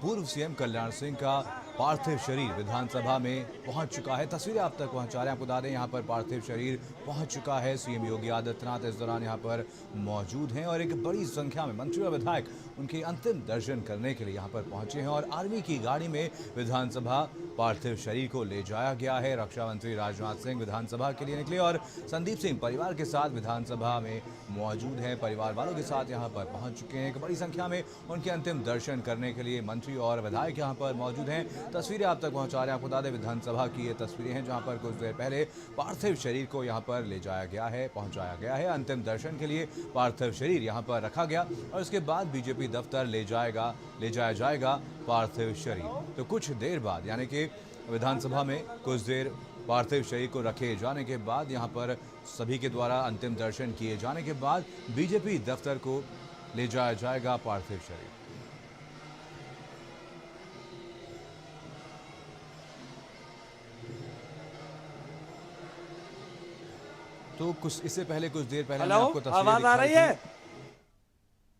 पूर्व सीएम कल्याण सिंह का पार्थिव शरीर विधानसभा में पहुंच चुका है। तस्वीरें आप तक पहुंचा रहे हैं। आपको बता दें यहाँ पर पार्थिव शरीर पहुंच चुका है। सीएम योगी आदित्यनाथ इस दौरान यहाँ पर मौजूद हैं और एक बड़ी संख्या में मंत्री और विधायक उनके अंतिम दर्शन करने के लिए यहाँ पर पहुंचे हैं और आर्मी की गाड़ी में विधानसभा पार्थिव शरीर को ले जाया गया है। रक्षा मंत्री राजनाथ सिंह विधानसभा के लिए निकले और संदीप सिंह परिवार के साथ विधानसभा में मौजूद हैं। परिवार वालों के साथ यहाँ पर पहुंच चुके हैं। एक बड़ी संख्या में उनके अंतिम दर्शन करने के लिए मंत्री और विधायक यहाँ पर मौजूद हैं। तस्वीरें आप तक पहुंचा रहे हैं। आपको बता दें विधानसभा की ये तस्वीरें हैं जहाँ पर कुछ देर पहले पार्थिव शरीर को यहाँ पर ले जाया गया है, पहुंचाया गया है। अंतिम दर्शन के लिए पार्थिव शरीर यहाँ पर रखा गया और उसके बाद बीजेपी दफ्तर ले जाया जाएगा पार्थिव शरीर। तो कुछ देर बाद यानी कि विधानसभा में कुछ देर पार्थिव शरीर को रखे जाने के बाद यहाँ पर सभी के द्वारा अंतिम दर्शन किए जाने के बाद बीजेपी दफ्तर को ले जाया जाएगा पार्थिव शरीर। तो कुछ इससे पहले कुछ देर पहले मैं आपको तस्वीर आवाज आ रही है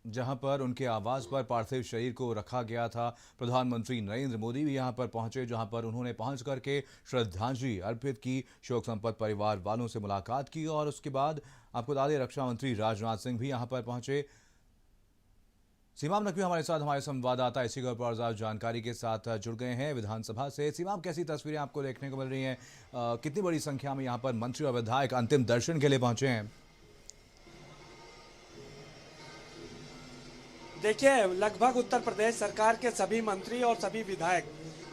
जहां पर उनके आवास पर पार्थिव शरीर को रखा गया था। प्रधानमंत्री नरेंद्र मोदी भी यहां पर पहुंचे, जहां पर उन्होंने पहुंच करके श्रद्धांजलि अर्पित की, शोक संपन्न परिवार वालों से मुलाकात की और उसके बाद आपको बता दें रक्षा मंत्री राजनाथ सिंह भी यहां पर पहुंचे। सीमाम नकवी हमारे साथ हमारे संवाददाता इसी खबर पर ज्यादा जानकारी के साथ जुड़ गए हैं विधानसभा से। सीमाम, कैसी तस्वीरें आपको देखने को मिल रही हैं? कितनी बड़ी संख्या में यहाँ पर मंत्री और विधायक अंतिम दर्शन के लिए पहुंचे हैं? देखिए, लगभग उत्तर प्रदेश सरकार के सभी मंत्री और सभी विधायक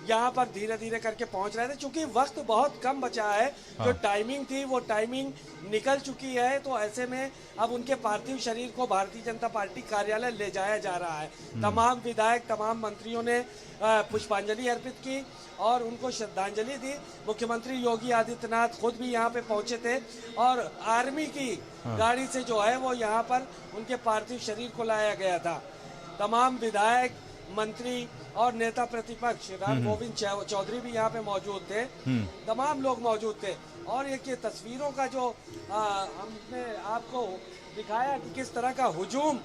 यहाँ पर धीरे धीरे करके पहुंच रहे थे। चूंकि वक्त बहुत कम बचा है, जो टाइमिंग थी वो टाइमिंग निकल चुकी है, तो ऐसे में अब उनके पार्थिव शरीर को भारतीय जनता पार्टी कार्यालय ले जाया जा रहा है। तमाम विधायक, तमाम मंत्रियों ने पुष्पांजलि अर्पित की और उनको श्रद्धांजलि दी। मुख्यमंत्री योगी आदित्यनाथ खुद भी यहाँ पे पहुंचे थे और आर्मी की गाड़ी से जो है वो यहाँ पर उनके पार्थिव शरीर को लाया गया था। तमाम विधायक, मंत्री और नेता प्रतिपक्ष राम गोविंद चौधरी भी यहाँ पे मौजूद थे। तमाम लोग मौजूद थे और ये तस्वीरों का जो हमने आपको दिखाया कि किस तरह का हुजूम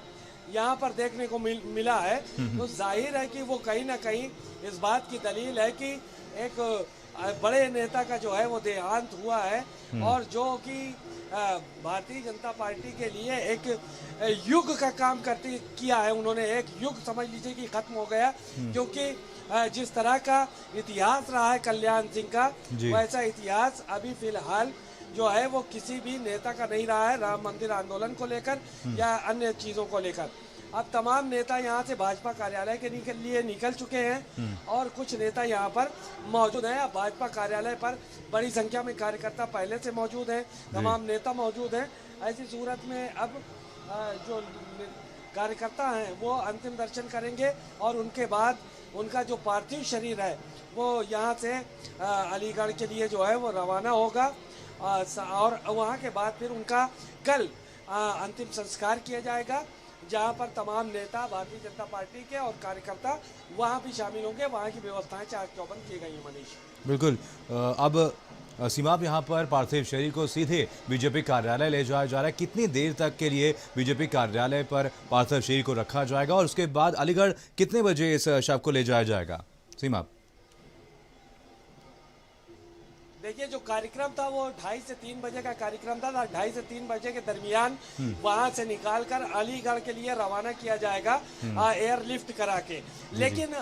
यहाँ पर देखने को मिला है, तो जाहिर है कि वो कहीं ना कहीं इस बात की दलील है कि एक बड़े नेता का जो है वो देहांत हुआ है और जो कि भारतीय जनता पार्टी के लिए एक युग का काम किया है। उन्होंने एक युग समझ लीजिए कि खत्म हो गया, क्योंकि जिस तरह का इतिहास रहा है कल्याण सिंह का, वैसा इतिहास अभी फिलहाल जो है वो किसी भी नेता का नहीं रहा है, राम मंदिर आंदोलन को लेकर या अन्य चीजों को लेकर। अब तमाम नेता यहाँ से भाजपा कार्यालय के लिए निकल चुके हैं और कुछ नेता यहाँ पर मौजूद हैं। अब भाजपा कार्यालय पर बड़ी संख्या में कार्यकर्ता पहले से मौजूद हैं, तमाम नेता मौजूद हैं। ऐसी सूरत में अब जो कार्यकर्ता हैं वो अंतिम दर्शन करेंगे और उनके बाद उनका जो पार्थिव शरीर है वो यहाँ से अलीगढ़ के लिए जो है वो रवाना होगा और वहाँ के बाद फिर उनका कल अंतिम संस्कार किया जाएगा, जहाँ पर तमाम नेता भारतीय जनता पार्टी के और कार्यकर्ता वहाँ भी शामिल होंगे। वहाँ की व्यवस्थाएं चाक चौबंद की गई हैं। मनीष, बिल्कुल। अब सीमा यहाँ पर पार्थिव शरीर को सीधे बीजेपी कार्यालय ले जाया जा रहा है। कितनी देर तक के लिए बीजेपी कार्यालय पर पार्थिव शरीर को रखा जाएगा और उसके बाद अलीगढ़ कितने बजे इस शव को ले जाया जाएगा? सीमा, देखिए, जो कार्यक्रम था वो 2:30 से 3 बजे का कार्यक्रम था। 2:30 से 3 बजे के दरमियान वहां से निकालकर अलीगढ़ के लिए रवाना किया जाएगा एयरलिफ्ट करा के। लेकिन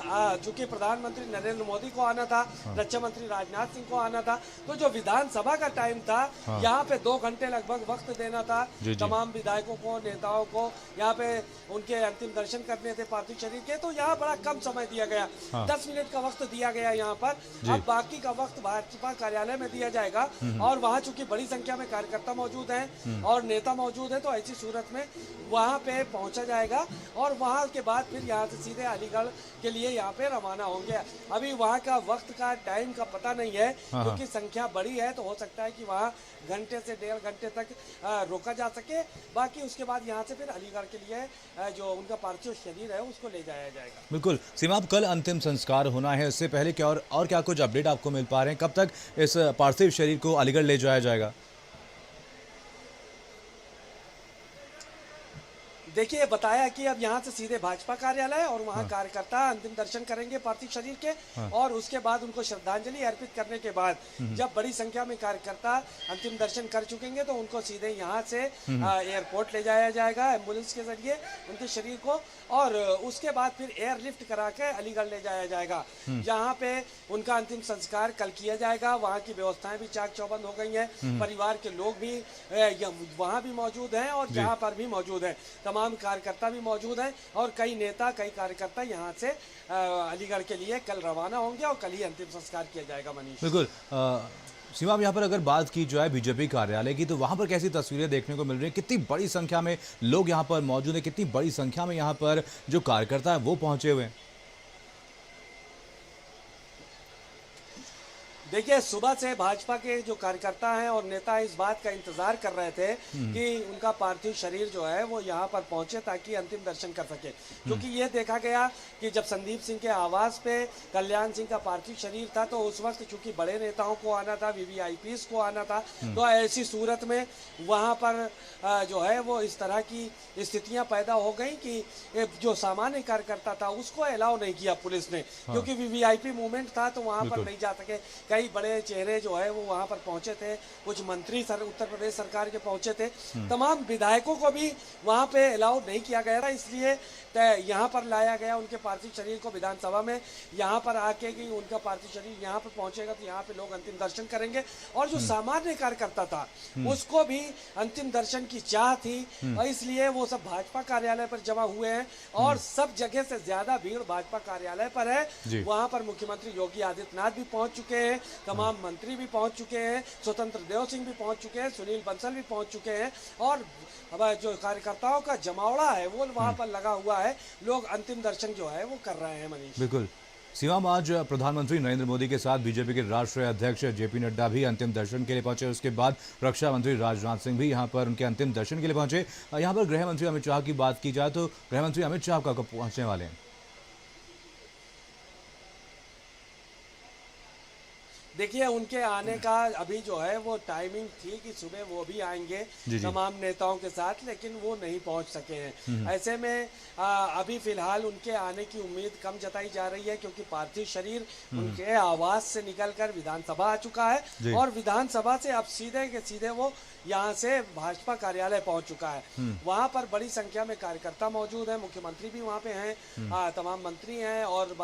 चूंकि प्रधानमंत्री नरेंद्र मोदी को आना था, रक्षा मंत्री राजनाथ सिंह को आना था, तो जो विधानसभा का टाइम था यहाँ पे 2 घंटे लगभग वक्त देना था तमाम विधायकों को, नेताओं को यहाँ पे उनके अंतिम दर्शन करने थे पार्थिव शरीर के। तो यहाँ बड़ा कम समय दिया गया, 10 मिनट का वक्त दिया गया यहाँ पर। अब बाकी का वक्त भाजपा कार्यालय में दिया जाएगा और वहां चूंकि बड़ी संख्या में कार्यकर्ता मौजूद हैं और नेता मौजूद हैं, तो ऐसी सूरत में वहां पे पहुंचा जाएगा और वहां के बाद फिर यहां से सीधे अलीगढ़ के लिए यहां पे रवाना होंगे। अभी वहां का वक्त का टाइम का पता नहीं है, क्योंकि संख्या बड़ी है, तो हो सकता है कि वहां घंटे से 1.5 घंटे तक रोका जा सके। बाकी उसके बाद यहाँ से फिर अलीगढ़ के लिए जो उनका पार्थिव शरीर है उसको ले जाया जाएगा। बिल्कुल सीमा, कल अंतिम संस्कार होना है, इससे पहले क्या और क्या कुछ अपडेट आपको मिल पा रहे हैं? कब तक इस पार्थिव शरीर को अलीगढ़ ले जाया जाएगा? देखिए बताया कि अब यहाँ से सीधे भाजपा कार्यालय और वहाँ कार्यकर्ता अंतिम दर्शन करेंगे पार्थिव शरीर के, और उसके बाद उनको श्रद्धांजलि अर्पित करने के बाद जब बड़ी संख्या में कार्यकर्ता अंतिम दर्शन कर चुकेंगे तो उनको सीधे यहाँ से एयरपोर्ट ले जाया जाएगा एम्बुलेंस के जरिए उनके शरीर को, और उसके बाद फिर एयरलिफ्ट करा के अलीगढ़ ले जाया जाएगा, जहाँ पे उनका अंतिम संस्कार कल किया जाएगा। वहाँ की व्यवस्थाएं भी चाक चौबंद हो गई हैं, परिवार के लोग भी वहाँ भी मौजूद हैं और यहाँ पर भी मौजूद हैं, तमाम कार्यकर्ता भी मौजूद हैं और कई नेता कई कार्यकर्ता यहाँ से अलीगढ़ के लिए कल रवाना होंगे और कल ही अंतिम संस्कार किया जाएगा। मनीष बिल्कुल सीमा, यहाँ पर अगर बात की जाए बीजेपी कार्यालय की तो वहाँ पर कैसी तस्वीरें देखने को मिल रही है? कितनी बड़ी संख्या में लोग यहाँ पर मौजूद हैं, कितनी बड़ी संख्या में यहाँ पर जो कार्यकर्ता है वो पहुंचे हुए हैं? देखिए सुबह से भाजपा के जो कार्यकर्ता हैं और नेता इस बात का इंतजार कर रहे थे कि उनका पार्थिव शरीर जो है वो यहाँ पर पहुंचे ताकि अंतिम दर्शन कर सके, क्योंकि ये देखा गया कि जब संदीप सिंह के आवास पे कल्याण सिंह का पार्थिव शरीर था तो उस वक्त चूंकि बड़े नेताओं को आना था, वीवीआईपीज को आना था, तो ऐसी सूरत में वहाँ पर जो है वो इस तरह की स्थितियां पैदा हो गई कि जो सामान्य कार्यकर्ता था उसको अलाउ नहीं किया पुलिस ने, क्योंकि वीवीआईपी मूवमेंट था तो वहाँ पर नहीं जा सके। कई बड़े चेहरे जो है वो वहां पर पहुंचे थे, कुछ मंत्री उत्तर प्रदेश सरकार के पहुंचे थे, तमाम विधायकों को भी वहां पे अलाउ नहीं किया गया था, इसलिए यहाँ पर लाया गया उनके पार्थिव शरीर को विधानसभा में, यहाँ पर आके कि उनका पार्थिव शरीर यहाँ पर पहुंचेगा तो यहाँ पे लोग अंतिम दर्शन करेंगे, और जो सामान्य कार्यकर्ता था उसको भी अंतिम दर्शन की चाह थी और इसलिए वो सब भाजपा कार्यालय पर जमा हुए हैं और सब जगह से ज्यादा भीड़ भाजपा कार्यालय पर है। वहां पर मुख्यमंत्री योगी आदित्यनाथ भी पहुंच चुके हैं, तमाम मंत्री भी पहुंच चुके हैं, स्वतंत्र देव सिंह भी पहुंच चुके हैं, सुनील बंसल भी पहुंच चुके हैं, और जो कार्यकर्ताओं का जमावड़ा है वो वहां पर लगा हुआ है, लोग अंतिम दर्शन जो है वो कर रहे हैं। मनीष बिल्कुल सीमाम, आज प्रधानमंत्री नरेंद्र मोदी के साथ बीजेपी के राष्ट्रीय अध्यक्ष जेपी नड्डा भी अंतिम दर्शन के लिए पहुंचे। उसके बाद रक्षा मंत्री राजनाथ सिंह भी यहां पर उनके अंतिम दर्शन के लिए पहुंचे। यहां पर गृह मंत्री अमित शाह की बात की जाए तो गृह मंत्री अमित शाह कब पहुंचने वाले हैं? देखिए उनके आने का अभी जो है वो टाइमिंग थी कि सुबह वो भी आएंगे तमाम नेताओं के साथ, लेकिन वो नहीं पहुंच सके हैं। ऐसे में अभी फिलहाल उनके आने की उम्मीद कम जताई जा रही है, क्योंकि पार्थिव शरीर उनके आवास से निकलकर विधानसभा आ चुका है और विधानसभा से अब सीधे के सीधे वो यहाँ से भाजपा कार्यालय पहुंच चुका है। वहां पर बड़ी संख्या में कार्यकर्ता मौजूद हैं, मुख्यमंत्री भी वहां पे हैं, तमाम मंत्री हैं और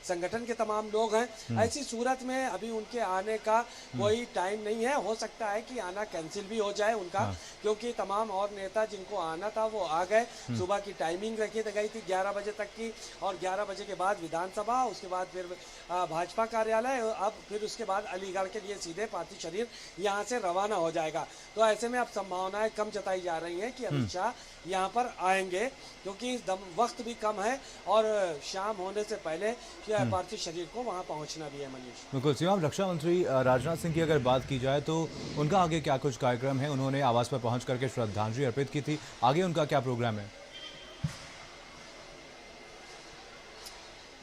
संगठन के तमाम लोग हैं। ऐसी सूरत में अभी उनके आने का कोई टाइम नहीं है, हो सकता है कि आना कैंसिल भी हो जाए उनका, क्योंकि तमाम और नेता जिनको आना था वो आ गए। सुबह की टाइमिंग रखी गई थी 11 बजे तक की, और 11 बजे के बाद विधानसभा, उसके बाद फिर भाजपा कार्यालय, अब फिर उसके बाद अलीगढ़ के लिए सीधे पार्थिव शरीर यहाँ से रवाना हो जाएगा। तो ऐसे में अब संभावनाएं कम जताई जा रही हैं कि अमित शाह यहाँ पर आएंगे, क्योंकि वक्त भी कम है और शाम होने से पहले पार्थिव शरीर को वहाँ पहुँचना भी है। मनीष बिल्कुल सीमाम, रक्षा मंत्री राजनाथ सिंह की अगर बात की जाए तो उनका आगे क्या कुछ कार्यक्रम है? उन्होंने आवास पर पहुंच करके श्रद्धांजलि अर्पित की थी, आगे उनका क्या प्रोग्राम है?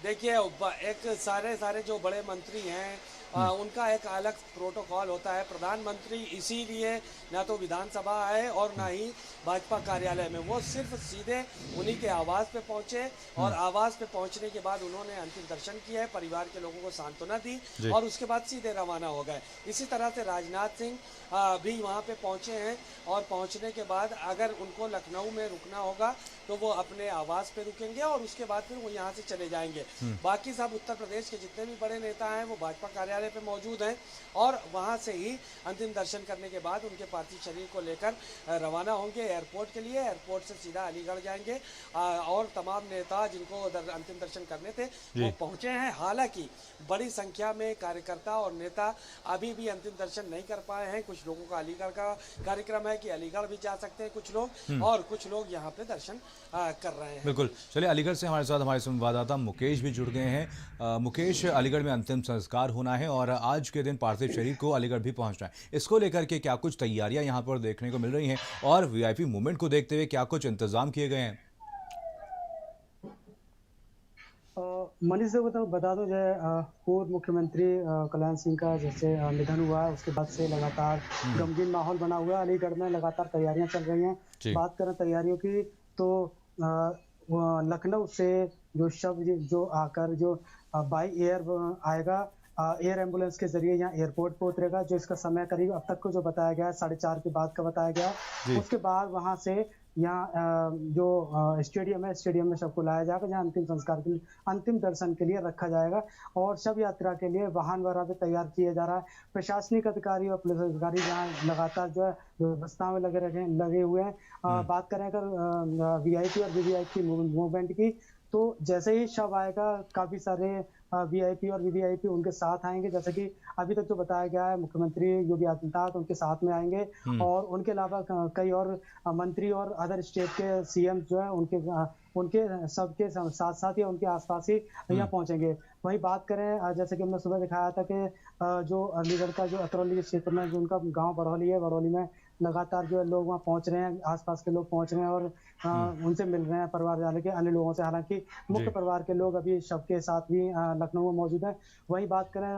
देखिए एक सारे जो बड़े मंत्री हैं उनका एक अलग प्रोटोकॉल होता है। प्रधानमंत्री इसीलिए ना तो विधानसभा आए और ना ही भाजपा कार्यालय में, वो सिर्फ सीधे उन्हीं के आवास पे पहुंचे और आवास पे पहुंचने के बाद उन्होंने अंतिम दर्शन किया है, परिवार के लोगों को सांत्वना दी और उसके बाद सीधे रवाना हो गए। इसी तरह से राजनाथ सिंह भी वहाँ पे पहुंचे हैं और पहुंचने के बाद अगर उनको लखनऊ में रुकना होगा तो वो अपने आवास पे रुकेंगे और उसके बाद फिर वो यहाँ से चले जाएंगे। बाकी सब उत्तर प्रदेश के जितने भी बड़े नेता हैं वो भाजपा कार्यालय पे मौजूद हैं और वहाँ से ही अंतिम दर्शन करने के बाद उनके पार्थिव शरीर को लेकर रवाना होंगे एयरपोर्ट के लिए। एयरपोर्ट से सीधा अलीगढ़ जाएंगे और तमाम नेता जिनको अंतिम दर्शन करने थे वो पहुँचे हैं। हालांकि बड़ी संख्या में कार्यकर्ता और नेता अभी भी अंतिम दर्शन नहीं कर पाए हैं। कुछ लोगों का अलीगढ़ का कार्यक्रम है कि अलीगढ़ भी जा सकते हैं कुछ लोग, और कुछ लोग यहाँ पे दर्शन कर रहे हैं। बिल्कुल, चलिए अलीगढ़ से हमारे साथ हमारे संवाददाता मुकेश भी जुड़ गए हैं। मुकेश, अलीगढ़ में अंतिम संस्कार होना है और आज के दिन पार्थिव शरीर को अलीगढ़ भी पहुंचना है, इसको लेकर के क्या कुछ तैयारियां यहाँ पर देखने को मिल रही हैं और वीआईपी मूवमेंट को देखते हुए क्या कुछ इंतजाम किए गए हैं? मनीष से बता दो, जो पूर्व मुख्यमंत्री कल्याण सिंह का जैसे निधन हुआ है उसके बाद से लगातार गमगीन माहौल बना हुआ है। अलीगढ़ में लगातार तैयारियां चल रही हैं। बात करें तैयारियों की तो लखनऊ से जो शव जो आकर जो बाई एयर आएगा, एयर एम्बुलेंस के जरिए यहाँ एयरपोर्ट पे उतरेगा, जो इसका समय करीब अब तक को जो बताया गया है 4:30 के बाद का बताया गया जी। है। उसके बाद वहां से यहाँ जो स्टेडियम है, स्टेडियम में सबको लाया जाएगा, जहाँ अंतिम संस्कार के लिए, अंतिम दर्शन के लिए रखा जाएगा। और शव यात्रा के लिए वाहन वगैरह भी तैयार किया जा रहा है। प्रशासनिक अधिकारी और पुलिस अधिकारी यहाँ लगातार जो है व्यवस्था में लगे हुए हैं। बात करें अगर वीआईपी और वीवीआईपी मूवमेंट की, तो जैसे ही शव आएगा काफी सारे वीआईपी और वीवीआईपी उनके साथ आएंगे, जैसे कि अभी तक जो बताया गया है मुख्यमंत्री योगी आदित्यनाथ उनके साथ में आएंगे, और उनके अलावा कई और मंत्री और अदर स्टेट के सीएम जो है उनके सबके साथ साथ या उनके आसपास ही यहाँ पहुंचेंगे। वही बात करें, जैसे कि हमने सुबह दिखाया था कि जो अलीगढ़ का जो अतरौली क्षेत्र में जो उनका गांव बरौली है, बरौली में लगातार जो है लोग वहाँ पहुंच रहे हैं, आसपास के लोग पहुंच रहे हैं और उनसे मिल रहे हैं परिवार वाले के अन्य लोगों से। हालांकि मुख्य परिवार के लोग अभी शव के साथ भी लखनऊ में मौजूद हैं। वही बात करें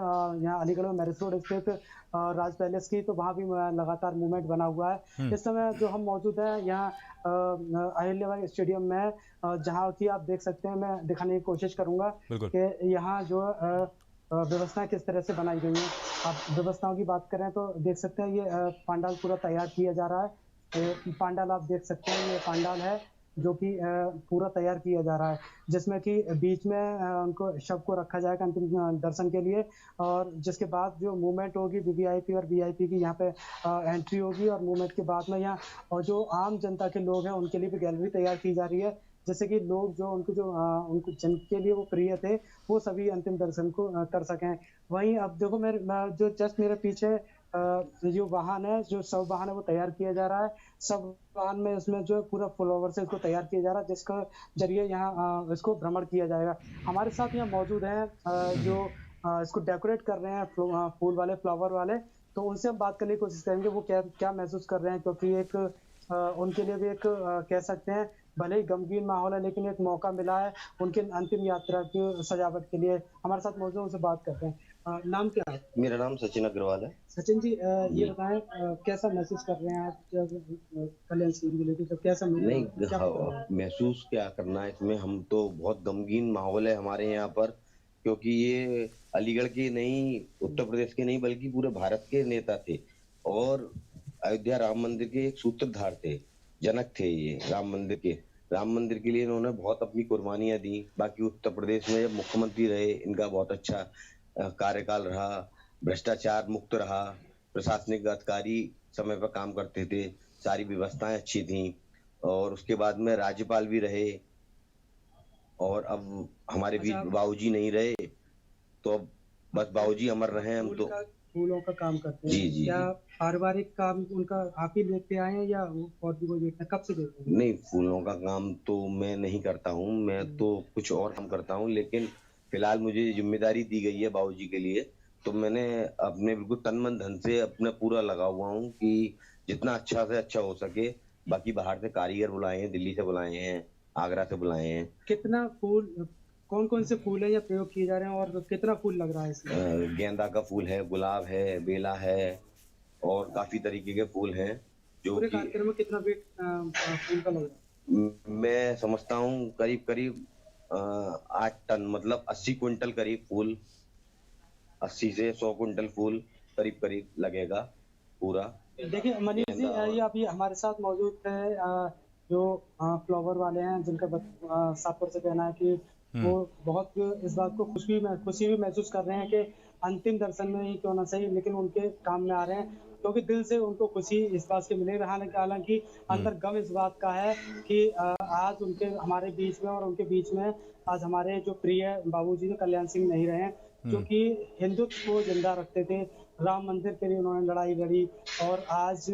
यहाँ अलीगढ़ में मैरिज रोड स्थित राज पैलेस की, तो वहाँ भी लगातार मूवमेंट बना हुआ है। इस समय जो हम मौजूद है यहाँ अहिल्याबाई स्टेडियम में, जहाँ की आप देख सकते हैं, मैं दिखाने की कोशिश करूंगा कि यहाँ जो व्यवस्था किस तरह से बनाई गई है। आप व्यवस्थाओं की बात करें तो देख सकते हैं ये पंडाल पूरा तैयार किया जा रहा है। पंडाल आप देख सकते हैं, ये पंडाल है जो कि पूरा तैयार किया जा रहा है, जिसमें कि बीच में उनको शव को रखा जाएगा अंतिम दर्शन के लिए, और जिसके बाद जो मूवमेंट होगी वीवीआईपी और वीआईपी की यहाँ पे एंट्री होगी, और मूवमेंट के बाद में यहाँ और जो आम जनता के लोग हैं उनके लिए भी गैलरी तैयार की जा रही है, जैसे कि लोग जो उनको जिनके लिए वो प्रिय थे वो सभी अंतिम दर्शन को कर सकें। वहीं अब देखो जो जस्ट मेरे पीछे जो वाहन है, जो शव वाहन है, वो तैयार किया जा रहा है। सब वाहन में इसमें जो पूरा फ्लावर से इसको तैयार किया जा रहा है, जिसका जरिए यहाँ इसको भ्रमण किया जाएगा। हमारे साथ यहाँ मौजूद हैं जो इसको डेकोरेट कर रहे हैं, फूल वाले, फ्लावर वाले, तो उनसे हम बात करने की कोशिश करेंगे वो क्या महसूस कर रहे हैं, क्योंकि एक उनके लिए भी एक कह सकते हैं भले ही गमगीन माहौल है, लेकिन एक मौका मिला है उनके अंतिम यात्रा की सजावट के लिए। हमारे साथ मौजूद उनसे बात करते हैं। नाम क्या है? मेरा नाम सचिन अग्रवाल है। सचिन जी, ये बताएं कैसा महसूस कर रहे हैं आप जब कल्याण सिंह को लेकर, जब कैसा नहीं, महसूस क्या करना है इसमें, हम तो बहुत गमगीन माहौल है हमारे यहाँ पर, क्योंकि ये अलीगढ़ के नहीं, उत्तर प्रदेश के नहीं, बल्कि पूरे भारत के नेता थे और अयोध्या राम मंदिर के एक सूत्रधार थे, जनक थे ये राम मंदिर के। राम मंदिर के लिए इन्होंने बहुत अपनी कुर्बानियां दी। बाकी उत्तर प्रदेश में जब मुख्यमंत्री रहे, इनका बहुत अच्छा कार्यकाल रहा, भ्रष्टाचार मुक्त रहा, प्रशासनिक अधिकारी समय पर काम करते थे, सारी व्यवस्थाएं अच्छी थी, और उसके बाद में राज्यपाल भी रहे। और अब हमारे बीच बाबूजी नहीं रहे, तो अब बस बाबूजी अमर रहे। हम तो फूलों का काम करते हैं। जी। क्या पारिवारिक काम उनका आप ही देखते आए हैं या और भी कोई देखता है? कब से देखते हैं? नहीं, फूलों का काम तो मैं नहीं करता हूँ, मैं तो कुछ और काम करता हूँ, लेकिन फिलहाल मुझे जिम्मेदारी दी गई है बाबूजी के लिए, तो मैंने अपने बिल्कुल तन मन धन से अपना पूरा लगा हुआ हूँ कि जितना अच्छा से अच्छा हो सके। बाकी बाहर से कारीगर बुलाए हैं, दिल्ली से बुलाए हैं, आगरा से बुलाए हैं। कितना फूल, कौन कौन से फूल है या प्रयोग किए जा रहे हैं, और कितना फूल लग रहा है इसमें? गेंदा का फूल है, गुलाब है, बेला है, और काफी तरीके के फूल हैं। जो पूरे कार्यक्रम में कितना वेट फूल का लग रहा है? मैं समझता हूँ करीब 8 टन, मतलब 80 क्विंटल करीब फूल, 80 से 100 क्विंटल फूल करीब लगेगा पूरा। देखिए मनीष जी, ये अभी हमारे साथ मौजूद है जो फ्लावर वाले हैं, जिनका साफ तौर से कहना है कि वो बहुत इस बात को खुशी भी महसूस कर रहे हैं कि अंतिम दर्शन में ही क्यों ना सही, लेकिन उनके काम में आ रहे हैं, क्योंकि दिल से उनको खुशी इस बात से मिलेगी। हालांकि अंदर गम इस बात का है कि आज उनके हमारे बीच में और उनके बीच में आज हमारे जो प्रिय बाबूजी कल्याण सिंह नहीं रहे, जो कि हिंदुत्व को जिंदा रखते थे, राम मंदिर के लिए उन्होंने लड़ाई लड़ी, और आज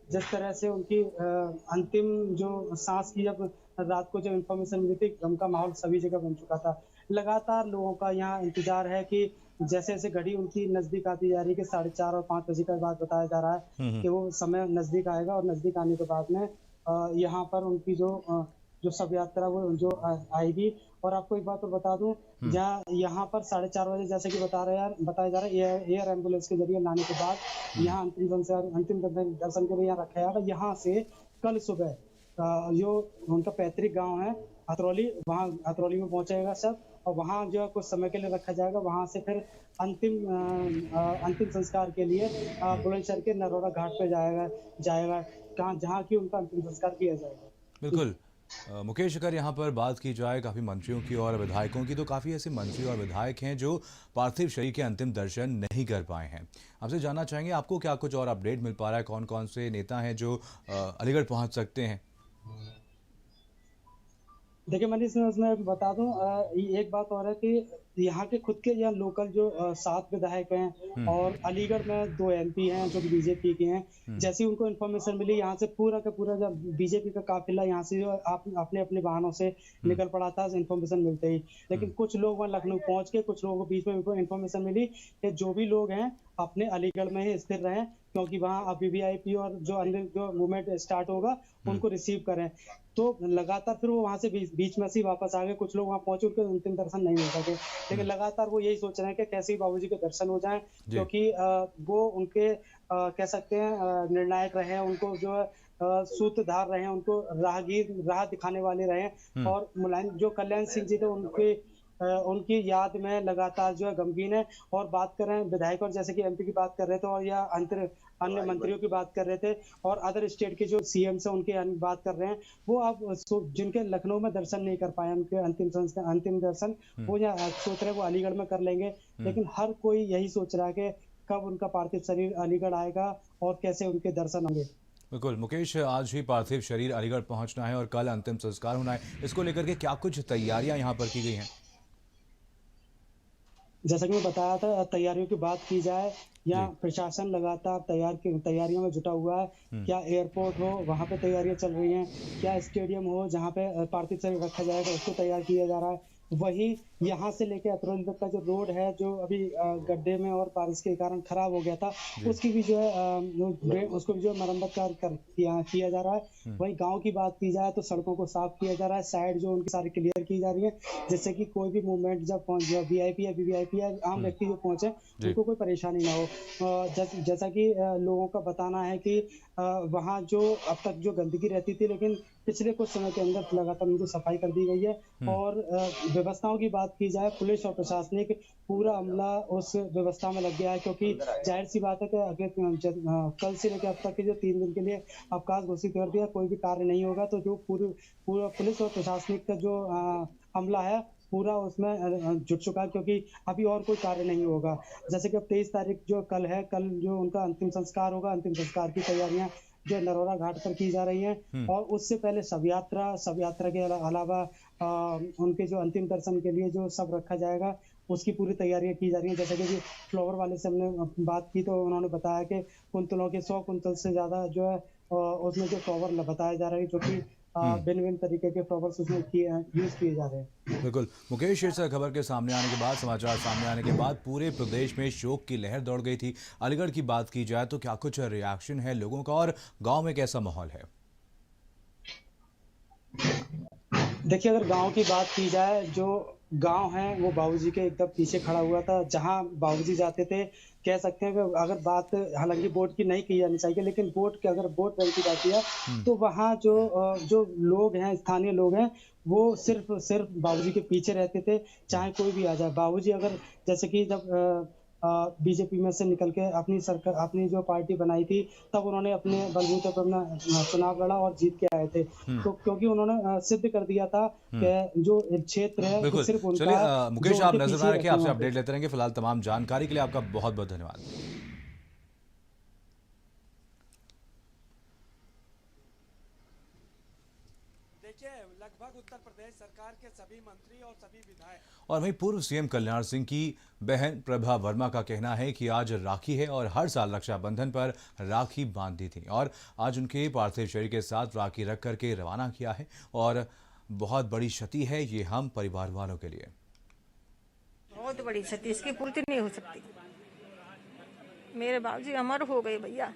जिस तरह से उनकी अंतिम जो सांस की जब रात को जब इंफॉर्मेशन मिली थी, गम का माहौल सभी जगह बन चुका था। लगातार लोगों का यहाँ इंतजार है कि जैसे जैसे घड़ी उनकी नजदीक आती जा रही है कि 4:30 और 5 बजे का बाद बताया जा रहा है कि वो समय नजदीक आएगा, और नजदीक आने के बाद में यहाँ पर उनकी जो शव यात्रा वो जो आएगी। और आपको एक बात और बता दूं, जहाँ यहाँ पर 4:30 बजे जैसे कि बताया जा रहा है एयर एम्बुलेंस के जरिए लाने के बाद यहाँ अंतिम दर्शन के लिए यहाँ रखा जाएगा। यहाँ से कल सुबह जो उनका पैतृक गांव है अतरौली, वहाँ अतरौली में पहुंचेगा सब, और वहाँ जो है कुछ समय के लिए रखा जाएगा। वहाँ से फिर अंतिम संस्कार के लिए बुलंदशहर के नरोरा घाट पे जाएगा जहाँ की उनका अंतिम संस्कार किया जाएगा। बिल्कुल। मुकेश, अगर यहाँ पर बात की जाए काफ़ी मंत्रियों की और विधायकों की, तो काफ़ी ऐसे मंत्री और विधायक हैं जो पार्थिव शरीर के अंतिम दर्शन नहीं कर पाए हैं। आपसे जानना चाहेंगे, आपको क्या कुछ और अपडेट मिल पा रहा है? कौन कौन से नेता हैं जो अलीगढ़ पहुँच सकते हैं? देखिए मनीष, मैं उसमें बता दूं, एक बात और है कि यहाँ के खुद के यहाँ लोकल जो 7 विधायक हैं और अलीगढ़ में 2 MP हैं जो बीजेपी के हैं। जैसी उनको इन्फॉर्मेशन मिली, यहाँ से पूरा का पूरा जब बीजेपी का काफिला यहाँ से जो अपने अपने वाहनों से निकल पड़ा था इन्फॉर्मेशन मिलते ही। लेकिन कुछ लोग वहाँ लखनऊ पहुंच के, कुछ लोगों को बीच में इन्फॉर्मेशन मिली कि जो भी लोग हैं अपने अलीगढ़ में ही स्थिर रहें, क्योंकि वहाँ अभी VIP और जो अन्य जो मूवमेंट स्टार्ट होगा उनको रिसीव करें। तो लगातार फिर वो वहां से बीच में से ही वापस आ गए। कुछ लोग वहां पहुंचे, उनके अंतिम दर्शन नहीं हो सके, लेकिन लगातार वो यही सोच रहे हैं कि कैसे ही बाबूजी के दर्शन हो जाएं, क्योंकि वो उनके कह सकते हैं निर्णायक रहे हैं, उनको जो है सूत्रधार रहे हैं, उनको राह दिखाने वाले रहे। और मुलायम जो कल्याण सिंह जी थे उनकी याद में लगातार जो है गमगीन है। और बात कर रहे हैं विधायक, और जैसे कि MP की बात कर रहे थे, और या अन्य मंत्रियों की बात कर रहे थे, और अदर स्टेट के जो CM से उनके बात कर रहे हैं, वो अब जिनके लखनऊ में दर्शन नहीं कर पाए उनके अंतिम दर्शन, वो यहाँ सोच रहे हैं वो अलीगढ़ में कर लेंगे। लेकिन हर कोई यही सोच रहा है कि कब उनका पार्थिव शरीर अलीगढ़ आएगा और कैसे उनके दर्शन होंगे। बिल्कुल मुकेश, आज ही पार्थिव शरीर अलीगढ़ पहुंचना है और कल अंतिम संस्कार होना है। इसको लेकर के क्या कुछ तैयारियां यहाँ पर की गई हैं? जैसा कि मैं बताया था, तैयारियों की बात की जाए, यहाँ प्रशासन लगातार तैयारियों में जुटा हुआ है। क्या एयरपोर्ट हो वहाँ पे तैयारियां चल रही हैं, क्या स्टेडियम हो जहाँ पे पार्थिव शरीर रखा जाएगा उसको तैयार किया जा रहा है। वही यहाँ से लेके अतरौली तक का जो रोड है, जो अभी गड्ढे में और बारिश के कारण खराब हो गया था, उसकी भी जो है उसको भी जो मरम्मत कार्य किया जा रहा है। वही गांव की बात की जाए तो सड़कों को साफ किया जा रहा है, साइड जो उनकी सारी क्लियर की जा रही है, जिससे कि कोई भी मूवमेंट जब VIP या VVIP या आम व्यक्ति जो पहुंचे उनको कोई परेशानी ना हो। जैसा कि लोगों का बताना है कि वहाँ जो अब तक जो गंदगी रहती थी, लेकिन पिछले कुछ समय के अंदर लगातार उनको सफाई कर दी गई है। और व्यवस्थाओं की बात की जाए, पुलिस और प्रशासनिक पूरा अमला उस व्यवस्था में लग गया है, क्योंकि जाहिर सी बात है कि कल से लेकर अब तक के जो 3 दिन के लिए अवकाश घोषित कर दिया, कोई भी कार्य नहीं होगा, तो जो पूरा पुलिस और प्रशासनिक का जो अमला है पूरा उसमें जुट चुका है, क्योंकि अभी और कोई कार्य नहीं होगा। जैसे कि अब 23 तारीख जो कल है, कल जो उनका अंतिम संस्कार होगा, अंतिम संस्कार की तैयारियां जो नरोरा घाट पर की जा रही हैं। और उससे पहले शव यात्रा के अलावा उनके जो अंतिम दर्शन के लिए जो सब रखा जाएगा उसकी पूरी तैयारियां की जा रही हैं। जैसे कि फ्लावर वाले से हमने बात की तो उन्होंने बताया कि कुंतलों के 100 कुंतल से ज्यादा जो है उसमें जो फ्लावर बताया जा रहा है, जो कि भिन्न तरीके के फ्लावर्स उसमें यूज किए जा रहे हैं। बिल्कुल मुकेश, इस खबर के सामने आने के बाद, समाचार सामने आने के बाद पूरे प्रदेश में शोक की लहर दौड़ गई थी। अलीगढ़ की बात की जाए तो क्या कुछ रिएक्शन है लोगों का और गांव में कैसा माहौल है? देखिए, अगर गांव की बात की जाए, जो गांव है वो बाबूजी के एकदम पीछे खड़ा हुआ था। जहां बाबूजी जाते थे, कह सकते हैं कि अगर बात हालांकि वोट की नहीं की जानी चाहिए, लेकिन अगर वोट बैंक की जाती है तो वहाँ जो लोग हैं, स्थानीय लोग हैं, वो सिर्फ बाबूजी के पीछे रहते थे, चाहे कोई भी आ जाए। बाबूजी अगर जैसे कि जब बीजेपी में से निकल के अपनी जो पार्टी बनाई थी, तब उन्होंने अपने बलबूते पर अपना चुनाव लड़ा और जीत के आए थे। तो क्योंकि उन्होंने सिद्ध कर दिया था कि जो क्षेत्र है वो सिर्फ उनका। चलिए मुकेश, आप नजर में रखिए, आपसे अपडेट लेते रहेंगे। फिलहाल तमाम जानकारी के लिए आपका बहुत बहुत धन्यवाद। लगभग उत्तर प्रदेश सरकार के सभी मंत्री और सभी विधायक और वहीं पूर्व CM कल्याण सिंह की बहन प्रभा वर्मा का कहना है कि आज राखी है और हर साल रक्षाबंधन पर राखी बांधी थी और आज उनके पार्थिव शरीर के साथ राखी रख करके रवाना किया है और बहुत बड़ी क्षति है ये हम परिवार वालों के लिए। बहुत बड़ी क्षति, इसकी पूर्ति नहीं हो सकती। मेरे बाबूजी अमर हो गए भैया।